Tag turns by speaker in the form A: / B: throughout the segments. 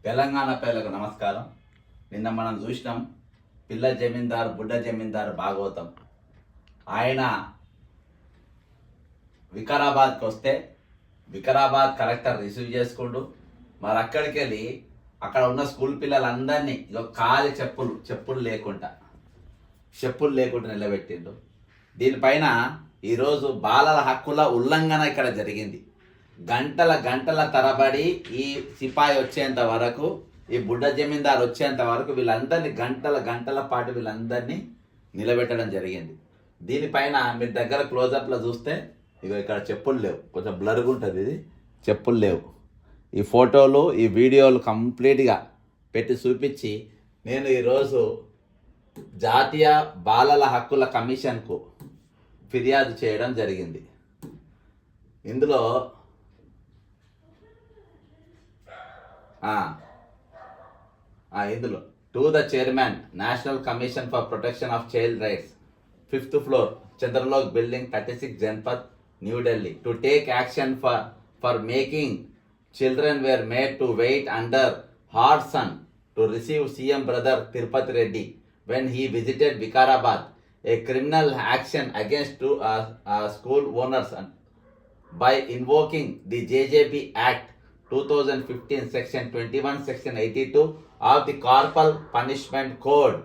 A: తెలంగాణ ప్రజలకు నమస్కారం. నిన్న మనం చూసినాం పిల్ల జమీందార్ బుడ్డ జమీందార్ భాగవతం. ఆయన వికారాబాద్కి వస్తే వికారాబాద్ కలెక్టర్ రిసీవ్ చేసుకుంటూ మరి అక్కడికి వెళ్ళి అక్కడ ఉన్న స్కూల్ పిల్లలందరినీ కాలి చెప్పులు లేకుండా నిలబెట్టిండు. దీనిపైన ఈరోజు బాలల హక్కుల ఉల్లంఘన ఇక్కడ జరిగింది. గంటల తరబడి ఈ సిపాయి వచ్చేంత వరకు, ఈ బుడ్డ జమీందార్ వచ్చేంత వరకు వీళ్ళందరినీ గంటల పాటు వీళ్ళందరినీ నిలబెట్టడం జరిగింది. దీనిపైన మీరు దగ్గర క్లోజప్లో చూస్తే ఇక్కడ చెప్పులు లేవు, కొంచెం బ్లర్గా ఉంటుంది, ఇది చెప్పులు లేవు. ఈ ఫోటోలు ఈ వీడియోలు కంప్లీట్గా పెట్టి చూపించి నేను ఈరోజు జాతీయ బాలల హక్కుల కమిషన్కు ఫిర్యాదు చేయడం జరిగింది. ఇందులో to the chairman national commission for protection of child rights, 5th floor Chandralok building 36 Janpath new Delhi, to take action for making children were made to wait under hot sun to receive CM brother Tirupati Reddy when he visited Vikarabad, a criminal action against two school owners by invoking the JJB Act 2015 section 21 section 82 of the Corporal Punishment Code.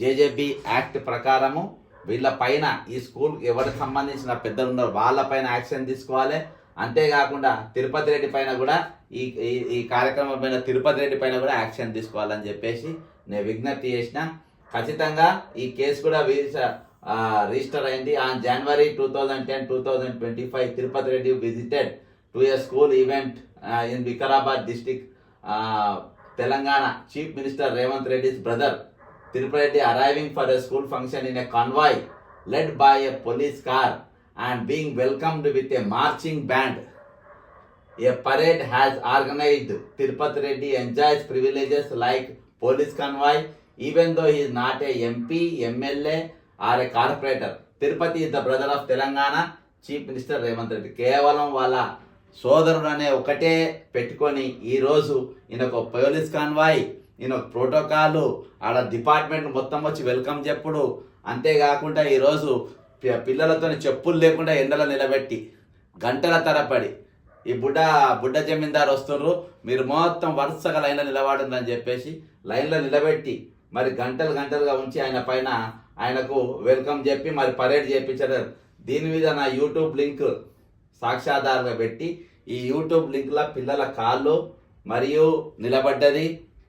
A: JJB Act ప్రకారము వీళ్ళ పైన ఈ school ఎవరికి సంబంధించిన పెద్దలు ఉన్నారు వాళ్ళ పైన యాక్షన్ తీసుకోవాలి. అంతేకాకుండా తిరుపతి రెడ్డి పైన కూడా ఈ కార్యక్రమం పైన తిరుపతి రెడ్డి పైన కూడా యాక్షన్ తీసుకోవాలని చెప్పేసి నేను విజ్ఞప్తి చేసిన. ఖచ్చితంగా ఈ కేసు కూడా రిజిస్టర్ అయింది. On January 2010-2025 Tirupati Reddy visited to a school event in Vikarabad district. Telangana chief minister Revanth రెడ్డి's brother Tirupati Reddy arriving for a school function in a convoy led by a police car and being welcomed with a marching band. A parade has organized. Tirupati Reddy enjoys privileges like police convoy even though he is not a MP, MLA or a corporator. Tirupati is the brother of Telangana Chief Minister Revanth Reddy. కేవలం వాళ్ళ సోదరుడు అనే ఒకటే పెట్టుకొని ఈరోజు ఈయన ఒక police convoy, ఈయన ఒక ప్రోటోకాలు, ఆడ డిపార్ట్మెంట్ మొత్తం వచ్చి వెల్కమ్ చెప్పుడు. అంతేకాకుండా ఈరోజు పిల్లలతో చెప్పులు లేకుండా ఎండలో నిలబెట్టి గంటల తరబడి ఈ బుడ్డ జమీందార్ వస్తున్నారు, మీరు మొత్తం వరుసగా లైన్లో నిలబడిందని చెప్పేసి లైన్లో నిలబెట్టి మరి గంటలుగా ఉంచి ఆయన పైన ఆయనకు వెల్కమ్ చెప్పి మరి పరేడ్ చేయించారు. దీని మీద నా యూట్యూబ్ లింక్ సాక్ష్యాధారంగా పెట్టి ఈ యూట్యూబ్ లింక్లో పిల్లల కాళ్ళు మరియు నిలబడ్డది,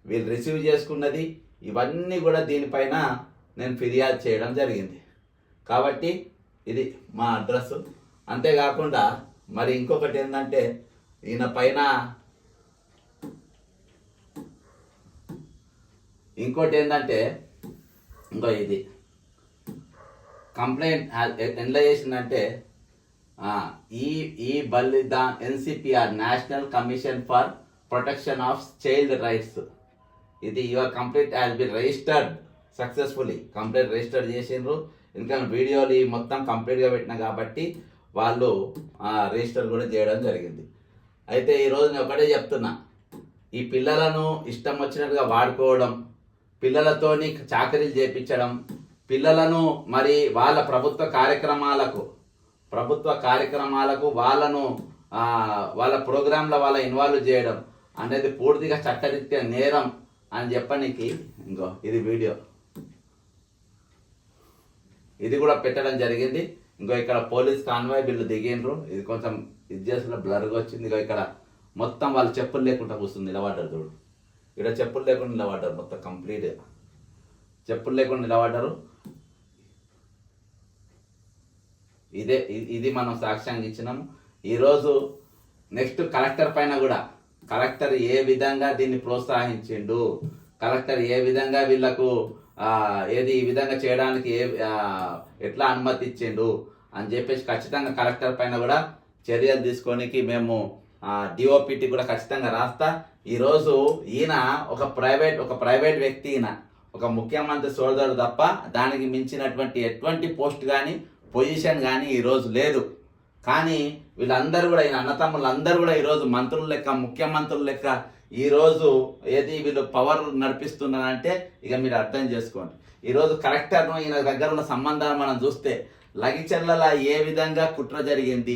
A: వీళ్ళు రిసీవ్ చేసుకున్నది, ఇవన్నీ కూడా దీనిపైన నేను ఫిర్యాదు చేయడం జరిగింది. కాబట్టి ఇది మా అడ్రస్. అంతేకాకుండా మరి ఇంకొకటి ఏంటంటే ఈయన పైన ఇంకో ఇది కంప్లైంట్ ఎలా చేసిందంటే ఈ Balidan NCPR national commission for protection of child rights, ఇది your complaint has been registered successfully. Complaint register చేసిండ్రు. ఇంకా వీడియోలు మొత్తం కంప్లీట్గా పెట్టినా కాబట్టి వాళ్ళు రిజిస్టర్ కూడా చేయడం జరిగింది. అయితే ఈరోజు నేను ఒకటే చెప్తున్నా, ఈ పిల్లలను ఇష్టం వచ్చినట్టుగా వాడుకోవడం, పిల్లలతోని చాకరీలు చేపించడం, పిల్లలను మరి వాళ్ళ ప్రభుత్వ కార్యక్రమాలకు వాళ్ళను వాళ్ళ ప్రోగ్రాంలో వాళ్ళ ఇన్వాల్వ్ చేయడం అనేది పూర్తిగా చట్టరీత్యా నేరం అని చెప్పడానికి ఇది వీడియో ఇది కూడా పెట్టడం జరిగింది. ఇక్కడ పోలీస్ కాన్వాయ్ వీళ్ళు దిగిండ్రు, ఇది కొంచెం ఇది చేసిన బ్లర్గా వచ్చింది. ఇక్కడ మొత్తం వాళ్ళు చెప్పులు లేకుండా కూర్చుని నిలబడ్డారు. చూడు, ఇక్కడ చెప్పులు లేకుండా నిలబడ్డారు, మొత్తం కంప్లీట్గా చెప్పులు లేకుండా నిలబడ్డారు. ఇది మనం సాక్ష్యంగా ఇచ్చినాము. ఈరోజు నెక్స్ట్ కలెక్టర్ పైన కూడా, కలెక్టర్ ఏ విధంగా దీన్ని ప్రోత్సహించిండు, కలెక్టర్ ఏ విధంగా వీళ్ళకు ఈ విధంగా చేయడానికి ఎట్లా అనుమతి ఇచ్చిండు అని చెప్పేసి ఖచ్చితంగా కలెక్టర్ పైన కూడా చర్యలు తీసుకోనికి మేము డిఓపిటి కూడా ఖచ్చితంగా రాస్తా. ఈరోజు ఈయన ఒక ప్రైవేట్ వ్యక్తి, ఈయన ఒక ముఖ్యమంత్రి సోదరుడు తప్ప దానికి మించినటువంటి ఎటువంటి పోస్ట్ కానీ పొజిషన్ కానీ ఈరోజు లేదు. కానీ వీళ్ళందరూ కూడా ఈయన అన్నతమ్ములు అందరూ కూడా ఈరోజు మంత్రులు లెక్క, ముఖ్యమంత్రులు లెక్క ఈరోజు ఏది వీళ్ళు పవర్ నడిపిస్తున్నారంటే ఇక మీరు అర్థం చేసుకోండి. ఈరోజు కలెక్టర్ను ఈయన దగ్గర ఉన్న సంబంధాలు మనం చూస్తే లగిచెర్లలో ఏ విధంగా కుట్ర జరిగింది,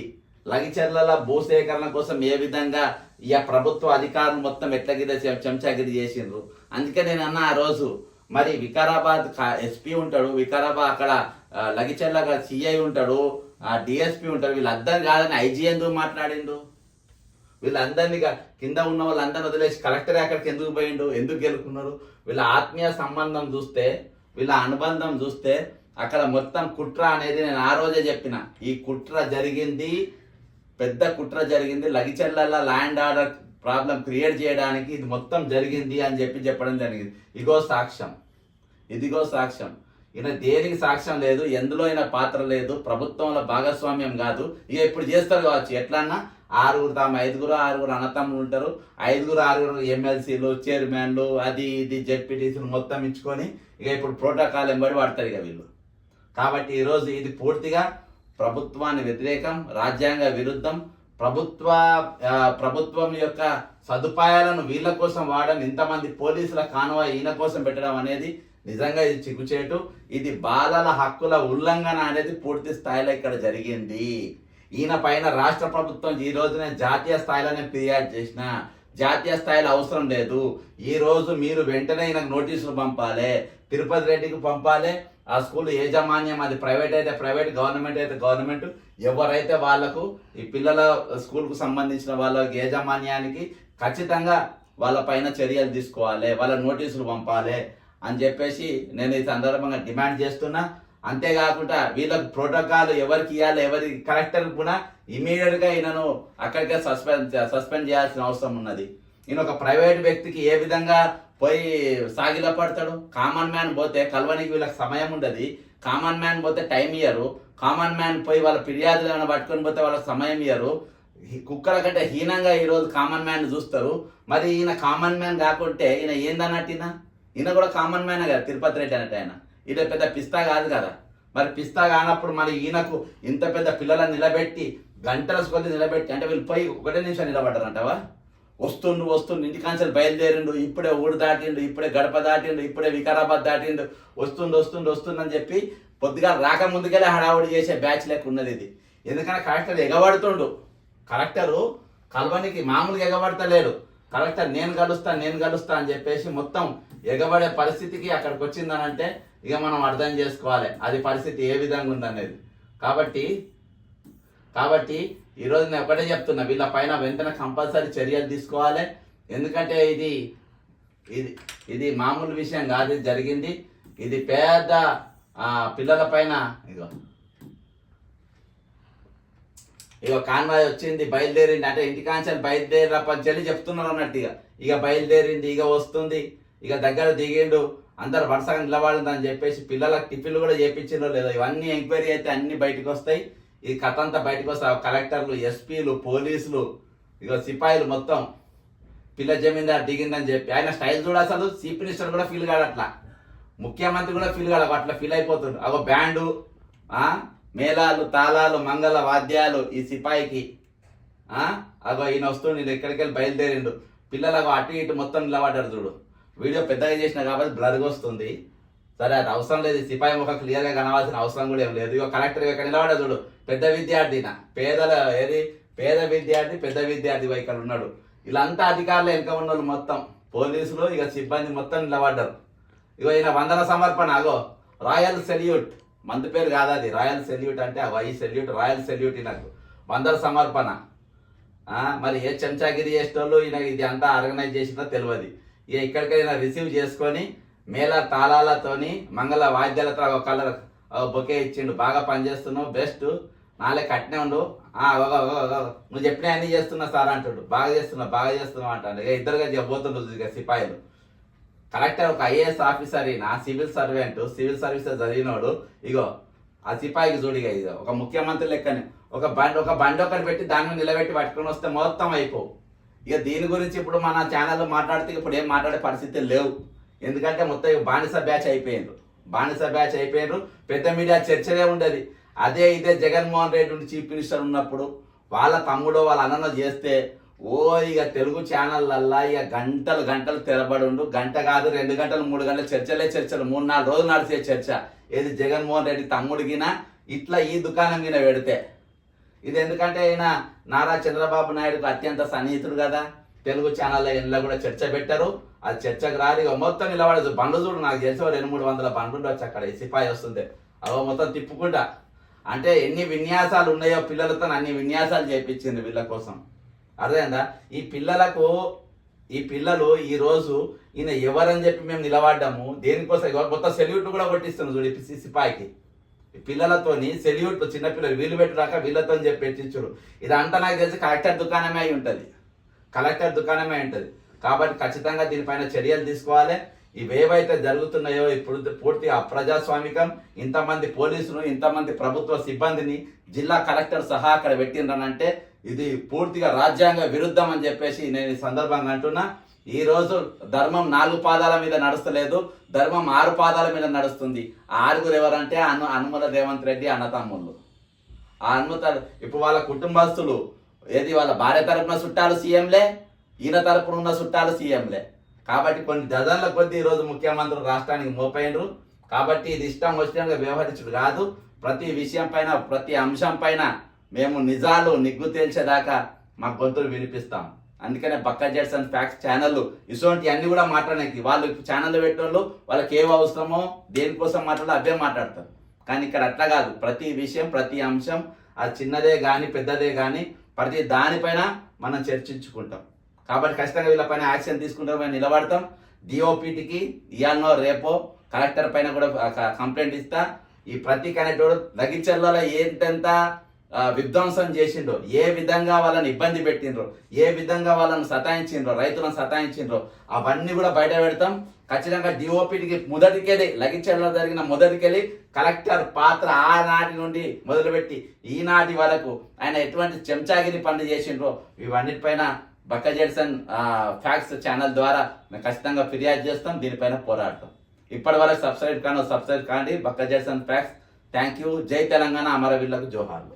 A: లగిచెర్లలో భూసేకరణ కోసం ఏ విధంగా ఇక ప్రభుత్వ అధికారులు మొత్తం ఎట్లగిరి చెంచాగిరి చేసిండ్రు. అందుకే నేను అన్న ఆ రోజు మరి వికారాబాద్ ఎస్పీ ఉంటాడు, వికారాబాద్ అక్కడ లగిచెర్ల సిఐ ఉంటాడు, డిఎస్పీ ఉంటాడు, వీళ్ళందరూ కాదని ఐజీ ఎందుకు మాట్లాడిండు? వీళ్ళందరినీ కింద ఉన్న వాళ్ళందరినీ వదిలేసి కలెక్టర్ అక్కడికి ఎందుకు పోయిండు, ఎందుకు గెలుకున్నారు? వీళ్ళ ఆత్మీయ సంబంధం చూస్తే, వీళ్ళ అనుబంధం చూస్తే అక్కడ మొత్తం కుట్ర అనేది నేను ఆ రోజే చెప్పిన. ఈ కుట్ర జరిగింది, పెద్ద కుట్ర జరిగింది. లగిచెర్లలో ల్యాండ్ ఆర్డర్ ప్రాబ్లం క్రియేట్ చేయడానికి ఇది మొత్తం జరిగింది అని చెప్పడం జరిగింది. ఇదిగో సాక్ష్యం. ఈయన దేనికి సాక్ష్యం లేదు, ఎందులో ఈయన పాత్ర లేదు, ప్రభుత్వంలో భాగస్వామ్యం కాదు. ఇక ఇప్పుడు చేస్తారు కావచ్చు ఎట్లన్నా, ఐదుగురు అన్నతమ్ములు ఉంటారు, ఆరుగురు ఎమ్మెల్సీలు, చైర్మన్లు, అది ఇది జెడ్పీటీసీలు మొత్తం ఇచ్చుకొని ఇక ఇప్పుడు ప్రోటోకాల్ ఎంబడి వాడతారు ఇక వీళ్ళు. కాబట్టి ఈరోజు ఇది పూర్తిగా ప్రభుత్వాన్ని వ్యతిరేకం, రాజ్యాంగ విరుద్ధం. ప్రభుత్వం యొక్క సదుపాయాలను వీళ్ళ కోసం వాడడం, ఇంతమంది పోలీసుల కాన్వాయ్ ఈయన కోసం పెట్టడం అనేది నిజంగా ఇది చిగుచేటు. ఇది బాలల హక్కుల ఉల్లంఘన అనేది పూర్తి స్థాయిలో ఇక్కడ జరిగింది. ఈయన పైన రాష్ట్ర ప్రభుత్వం ఈ రోజునే జాతీయ స్థాయిలోనే ఫిర్యాదు చేసిన, జాతీయ స్థాయిలో అవసరం లేదు. ఈ రోజు మీరు వెంటనే ఈయనకు నోటీసులు పంపాలి, తిరుపతి రెడ్డికి పంపాలి. ఆ స్కూల్ యాజమాన్యం, అది ప్రైవేట్ అయితే ప్రైవేట్, గవర్నమెంట్ అయితే గవర్నమెంట్, ఎవరైతే వాళ్లకు ఈ పిల్లల స్కూల్కు సంబంధించిన వాళ్ళ యాజమాన్యానికి ఖచ్చితంగా వాళ్ళ పైన చర్యలు తీసుకోవాలి, వాళ్ళ నోటీసులు పంపాలి అని చెప్పేసి నేను ఈ సందర్భంగా డిమాండ్ చేస్తున్నా. అంతేకాకుండా వీళ్ళకు ప్రోటోకాల్ ఎవరికి ఇవ్వాలి, ఎవరి కలెక్టర్ కూడా ఇమీడియట్ గా ఈయనను అక్కడికే సస్పెండ్ చేయాల్సిన అవసరం ఉన్నది. ఈయన ఒక ప్రైవేట్ వ్యక్తికి ఏ విధంగా పోయి సాగిల పడతాడు? కామన్ మ్యాన్ పోతే కలవనికి వీళ్ళకి సమయం ఉండదు, కామన్ మ్యాన్ పోతే టైం ఇయ్యరు, కామన్ మ్యాన్ పోయి వాళ్ళ ఫిర్యాదులు ఏమైనా పట్టుకొని పోతే వాళ్ళకి సమయం ఇయ్యరు. కుక్కల కంటే హీనంగా ఈరోజు కామన్ మ్యాన్ చూస్తారు. మరి ఈయన కామన్ మ్యాన్ కాకుంటే ఈయన ఏందన్నట్టు, ఈయన కూడా కామన్ మ్యాన్ కదా, తిరుపతి రెడ్డి అన్నట్టు. ఆయన ఈయన పెద్ద పిస్తా కాదు కదా. మరి పిస్తా కానప్పుడు మరి ఈయనకు ఇంత పెద్ద పిల్లలను నిలబెట్టి గంటల కొద్ది నిలబెట్టి, అంటే వీళ్ళు పోయి ఒకటే నిమిషం నిలబడ్డారంటవా? వస్తుండు ఇంటి కాంచెలు బయలుదేరిండు, ఇప్పుడే ఊరు దాటిండు, ఇప్పుడే గడప దాటిండు, ఇప్పుడే వికారాబాద్ దాటిండు, వస్తుండు అని చెప్పి పొద్దుగా రాక ముందుకెళ్ళి హడావుడి చేసే బ్యాచ్ లెక్క ఉన్నది ఇది. ఎందుకంటే కలెక్టర్ ఎగబడుతుండు, కలెక్టరు కలవనికి మామూలుగా ఎగబడతలేడు. కలెక్టర్ నేను కలుస్తా అని చెప్పేసి మొత్తం ఎగబడే పరిస్థితికి అక్కడికి వచ్చిందనంటే ఇక మనం అర్థం చేసుకోవాలి అది పరిస్థితి ఏ విధంగా ఉందనేది. కాబట్టి ఈరోజు నేను ఒకటే చెప్తున్నా, వీళ్ళ పైన వెంటనే కంపల్సరీ చర్యలు తీసుకోవాలి. ఎందుకంటే ఇది మామూలు విషయం కాదు, ఇది జరిగింది. ఇది పెద్ద పిల్లల పైన ఇక కాన్వాయ్ వచ్చింది, బయలుదేరింది, అంటే ఇంటి కాంచెలు బయలుదేరి చెప్తున్నారు అన్నట్టు. ఇక బయలుదేరింది, ఇక వస్తుంది, ఇక దగ్గర దిగిండు, అందరు వరుసగా నిలబడిందని చెప్పేసి పిల్లలకు టిఫిన్లు కూడా చేయించిందో లేదో ఇవన్నీ ఎంక్వైరీ అయితే అన్ని బయటకు వస్తాయి. ఈ కథ అంతా బయటకు వస్తాయి. కలెక్టర్లు, ఎస్పీలు, పోలీసులు, ఇక సిపాయిలు మొత్తం పిల్ల జమీందారు దిగిందని చెప్పి ఆయన స్టైల్ చూడ, అసలు చీఫ్ మినిస్టర్ కూడా ఫీల్ కాడు, అట్లా ముఖ్యమంత్రి కూడా ఫీల్ కాడు, అట్లా ఫీల్ అయిపోతుండు. అగో బ్యాండు, మేళాలు, తాళాలు, మంగళ వాద్యాలు ఈ సిపాయికి. అగో ఈయన వస్తుండు, నేను ఎక్కడికి వెళ్ళి బయలుదేరిండు, పిల్లలు అటు ఇటు మొత్తం నిలబడ్డారు చూడు. వీడియో పెద్దగా చేసిన కాబట్టి బ్లర్గా వస్తుంది. సరే అది అవసరం లేదు, సిపాయి ముఖం క్లియర్గా కనవాల్సిన అవసరం కూడా ఏం లేదు. ఇక కలెక్టర్ ఇక్కడ నిలబడ్డా చూడు, పెద్ద విద్యార్థి, పేద విద్యార్థి, పెద్ద విద్యార్థి ఇక్కడ ఉన్నాడు. వీళ్ళంతా అధికారులు వెనక ఉన్న వాళ్ళు మొత్తం పోలీసులు, ఇక సిబ్బంది మొత్తం నిలబడ్డారు. ఇగో ఈయన వందన సమర్పణ, అగో రాయల్ సెల్యూట్, మందు పేరు కాదు అది, రాయల్ సెల్యూట్ అంటే ఈ సెల్యూట్, రాయల్ సెల్యూట్ ఈయనకు వందన సమర్పణ. మరి ఏ చెంచాగిరి చేసేటోళ్ళు ఈయన ఇది అంతా ఆర్గనైజ్ చేసిందో తెలియదు. ఇక ఇక్కడికైనా రిసీవ్ చేసుకొని మేళ తాళాలతోని మంగళ వాయిద్యాలతో ఒక కలర్ బొకే ఇచ్చిండు. బాగా పనిచేస్తున్నావు, బెస్ట్, నాలే కట్నే ఉండు, నువ్వు చెప్పిన అన్ని చేస్తున్నా సార్ అంటాడు. బాగా చేస్తున్నావు అంటాడు. ఇక ఇద్దరుగా చెప్పబోతుండ్రు ఇక సిపాయిలు. కలెక్టర్ ఒక ఐఏఎస్ ఆఫీసర్, ఈయన సివిల్ సర్వెంట్, సివిల్ సర్వీసెస్ చదివినోడు. ఇగో ఆ సిపాయికి చూడిగా ఇక ఒక ముఖ్యమంత్రి లెక్కని ఒక బండి ఒకటి పెట్టి దాన్ని నిలబెట్టి పట్టుకొని వస్తే మొత్తం అయిపోవు. ఇక దీని గురించి ఇప్పుడు మన ఛానల్లో మాట్లాడితే ఇప్పుడు ఏం మాట్లాడే పరిస్థితి లేవు. ఎందుకంటే మొత్తం బానిస బ్యాచ్ అయిపోయినారు. పెద్ద మీడియా చర్చలే ఉండదు. ఇదే జగన్మోహన్ రెడ్డి చీఫ్ మినిస్టర్ ఉన్నప్పుడు వాళ్ళ తమ్ముడో వాళ్ళ అన్ననో చేస్తే ఓ ఇక తెలుగు ఛానళ్ళల్లా ఇక గంటలు గంటలు తెరబడుండు, గంట కాదు 2 గంటలు 3 గంటలు చర్చలు 3-4 రోజులు నడిచే చర్చ. ఏది జగన్మోహన్ రెడ్డి తమ్ముడిగిన ఇట్లా ఈ దుకాణం మీద పెడితే. ఇది ఎందుకంటే ఆయన నారా చంద్రబాబు నాయుడుకు అత్యంత సన్నిహితుడు కదా. తెలుగు ఛానళ్ళ ఇంట్లో కూడా చర్చ పెట్టారు, అది చర్చకు రాదు. ఇక మొత్తం నిలబడదు బండ్లు చూడు, నాకు తెలిసి 200-300 బండ్లు ఉండొచ్చు అక్కడ. ఈ సిపాయి వస్తుంది అవో మొత్తం తిప్పుకుంటా. అంటే ఎన్ని విన్యాసాలు ఉన్నాయో పిల్లలతో అన్ని విన్యాసాలు చేయించింది వీళ్ళ కోసం. అర్థమైందా? ఈ పిల్లలు ఈ రోజు ఈయన ఎవరని చెప్పి మేము నిలబడ్డాము దేనికోసం. మొత్తం సెల్యూట్ కూడా కొట్టిస్తున్నాం చూడు ఈ సిపాయికి. పిల్లలతోని సెల్యూట్, చిన్నపిల్లలు వీళ్ళు పెట్టురాక వీళ్ళతో చెప్పి పెట్టించుడు. ఇదంతా నాకు తెలిసి కలెక్టర్ దుకాణమే అయి ఉంటుంది, కాబట్టి ఖచ్చితంగా దీనిపైన చర్యలు తీసుకోవాలి. ఇవేవైతే జరుగుతున్నాయో ఇప్పుడు పూర్తిగా అప్రజాస్వామికం. ఇంతమంది పోలీసులు, ఇంతమంది ప్రభుత్వ సిబ్బందిని జిల్లా కలెక్టర్ సహా అక్కడ పెట్టిండ్రనంటే ఇది పూర్తిగా రాజ్యాంగ విరుద్ధం అని చెప్పేసి నేను ఈ సందర్భంగా అంటున్నా. ఈ రోజు ధర్మం 4 పాదాల మీద నడుస్తలేదు, ధర్మం 6 పాదాల మీద నడుస్తుంది. 6 ఎవరంటే అనుమల రేవంత్ రెడ్డి అన్నతమ్ముళ్ళు. ఆ ఇప్పుడు వాళ్ళ కుటుంబస్తులు ఏది వాళ్ళ భార్య తరపున చుట్టాలు సీఎంలే, ఈయన తరపున ఉన్న చుట్టాలు సీఎంలే. కాబట్టి కొన్ని డజన్ల కొద్ది ఈరోజు ముఖ్యమంత్రులు రాష్ట్రానికి మోపైనరు. కాబట్టి ఇది ఇష్టం వచ్చినంగా వ్యవహరించుడు కాదు. ప్రతి విషయం పైన, ప్రతి అంశం పైన మేము నిజాలు నిగ్గు తేల్చేదాకా మా గొంతులు వినిపిస్తాం. అందుకనే బక్క జెట్సన్ ఫ్యాక్ట్స్ ఛానళ్ళు ఇటువంటి అన్ని కూడా మాట్లాడడానికి, వాళ్ళు ఛానళ్ళు పెట్టేవాళ్ళు వాళ్ళకి ఏం అవసరమో దేనికోసం మాట్లాడాలో అవే మాట్లాడతారు. కానీ ఇక్కడ అట్లా కాదు. ప్రతి విషయం, ప్రతి అంశం, అది చిన్నదే కానీ పెద్దదే కానీ ప్రతి దానిపైన మనం చర్చించుకుంటాం. కాబట్టి ఖచ్చితంగా వీళ్ళపైన యాక్షన్ తీసుకుంటాం, మేము నిలబడతాం. డిఓపిటికి ఇయాలనో రేపో కలెక్టర్ పైన కూడా కంప్లైంట్ ఇస్తా. ఈ ప్రతి కనెక్టోడు లగిచర్లలో ఏంటంత విధ్వంసం చేసిండ్రో, ఏ విధంగా వాళ్ళని ఇబ్బంది పెట్టిండ్రో, ఏ విధంగా వాళ్ళని సతాయించిండ్రో, రైతులను సతాయించిండ్రో అవన్నీ కూడా బయట పెడతాం. ఖచ్చితంగా డిఓపిటికి లగిచర్లలో జరిగిన మొదటికెళ్ళి కలెక్టర్ పాత్ర ఆనాటి నుండి మొదలుపెట్టి ఈనాటి వరకు ఆయన ఎటువంటి చెంచాగిరి పనులు చేసిండ్రో ఇవన్నిటిపైన బక్క జెట్సన్ ఫ్యాక్ట్స్ ఛానల్ ద్వారా మేము ఖచ్చితంగా ఫిర్యాదు చేస్తాం, దీనిపైన పోరాడతాం. ఇప్పటి వరకు సబ్స్క్రైబ్ కాండి, బక్క జెట్సన్ ఫ్యాక్ట్స్. Thank you. జై తెలంగాణ, అమరవీరులకు జోహార్లు.